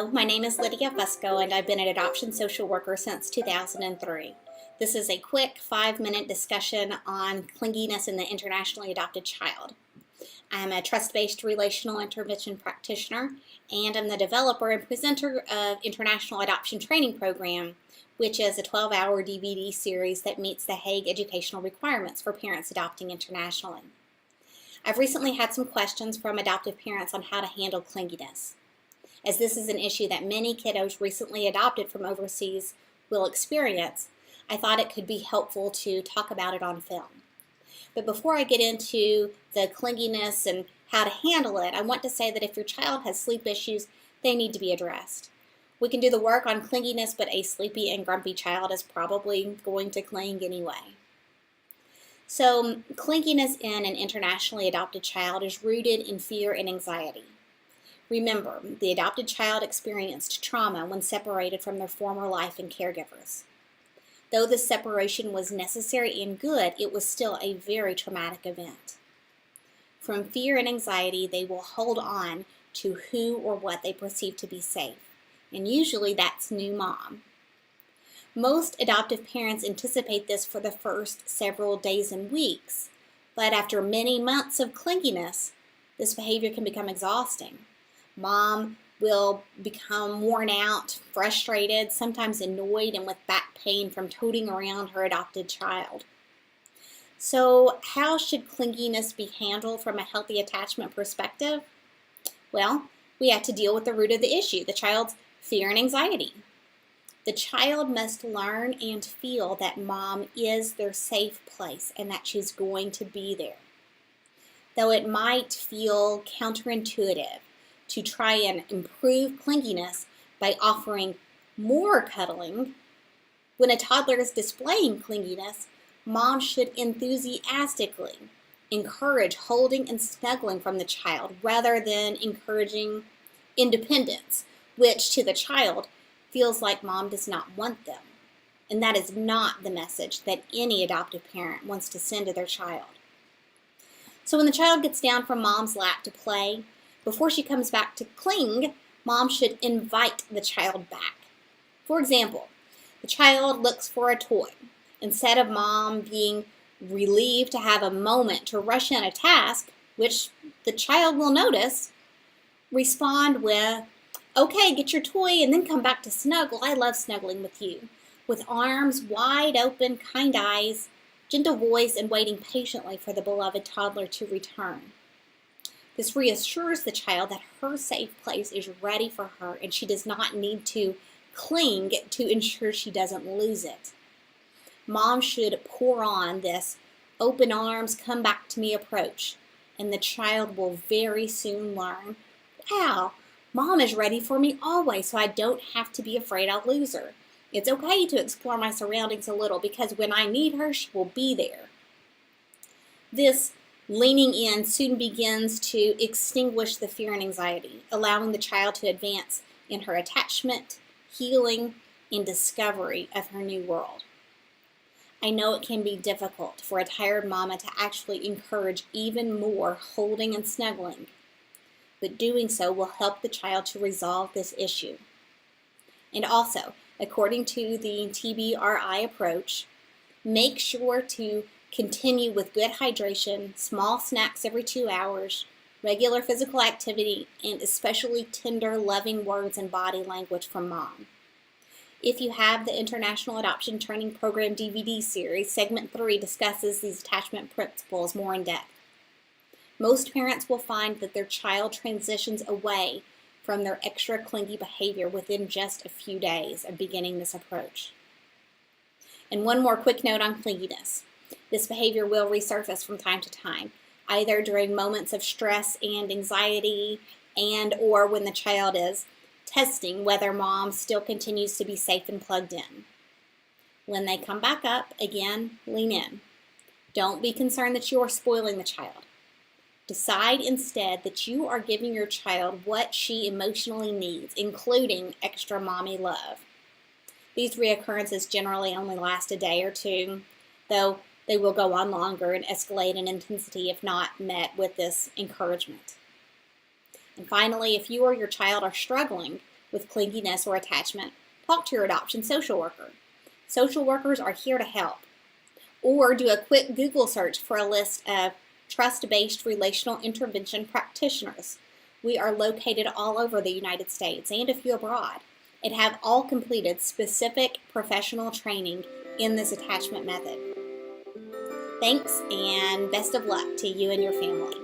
Hello, my name is Lydia Fusco and I've been an adoption social worker since 2003. This is a quick 5-minute discussion on clinginess in the internationally adopted child. I'm a trust-based relational intervention practitioner and I'm the developer and presenter of International Adoption Training Program, which is a 12-hour DVD series that meets the Hague educational requirements for parents adopting internationally. I've recently had some questions from adoptive parents on how to handle clinginess. As this is an issue that many kiddos recently adopted from overseas will experience, I thought it could be helpful to talk about it on film. But before I get into the clinginess and how to handle it, I want to say that if your child has sleep issues, they need to be addressed. We can do the work on clinginess, but a sleepy and grumpy child is probably going to cling anyway. So, clinginess in an internationally adopted child is rooted in fear and anxiety. Remember, the adopted child experienced trauma when separated from their former life and caregivers. Though this separation was necessary and good, it was still a very traumatic event. From fear and anxiety, they will hold on to who or what they perceive to be safe, and usually that's new mom. Most adoptive parents anticipate this for the first several days and weeks, but after many months of clinginess, this behavior can become exhausting. Mom will become worn out, frustrated, sometimes annoyed, and with back pain from toting around her adopted child. So, how should clinginess be handled from a healthy attachment perspective? Well, we have to deal with the root of the issue, the child's fear and anxiety. The child must learn and feel that mom is their safe place and that she's going to be there. Though it might feel counterintuitive to try and improve clinginess by offering more cuddling, when a toddler is displaying clinginess, mom should enthusiastically encourage holding and snuggling from the child rather than encouraging independence, which to the child feels like mom does not want them. And that is not the message that any adoptive parent wants to send to their child. So when the child gets down from mom's lap to play, before she comes back to cling, mom should invite the child back. For example, the child looks for a toy. Instead of mom being relieved to have a moment to rush in a task, which the child will notice, respond with, "Okay, get your toy and then come back to snuggle. I love snuggling with you." With arms wide open, kind eyes, gentle voice, and waiting patiently for the beloved toddler to return. This reassures the child that her safe place is ready for her and she does not need to cling to ensure she doesn't lose it. Mom should pour on this open arms, come back to me approach, and the child will very soon learn, wow, mom is ready for me always, so I don't have to be afraid I'll lose her. It's okay to explore my surroundings a little because when I need her, she will be there. This leaning in soon begins to extinguish the fear and anxiety, allowing the child to advance in her attachment, healing, and discovery of her new world. I know it can be difficult for a tired mama to actually encourage even more holding and snuggling, but doing so will help the child to resolve this issue. And also, according to the TBRI approach, make sure to continue with good hydration, small snacks every 2 hours, regular physical activity, and especially tender, loving words and body language from mom. If you have the International Adoption Training Program DVD series, Segment 3 discusses these attachment principles more in depth. Most parents will find that their child transitions away from their extra clingy behavior within just a few days of beginning this approach. And one more quick note on clinginess. This behavior will resurface from time to time, either during moments of stress and anxiety and or when the child is testing whether mom still continues to be safe and plugged in. When they come back up, again, lean in. Don't be concerned that you are spoiling the child. Decide instead that you are giving your child what she emotionally needs, including extra mommy love. These reoccurrences generally only last a day or two, though they will go on longer and escalate in intensity if not met with this encouragement. And finally, if you or your child are struggling with clinginess or attachment, talk to your adoption social worker. Social workers are here to help. Or do a quick Google search for a list of trust-based relational intervention practitioners. We are located all over the United States and a few abroad, and have all completed specific professional training in this attachment method. Thanks, and best of luck to you and your family.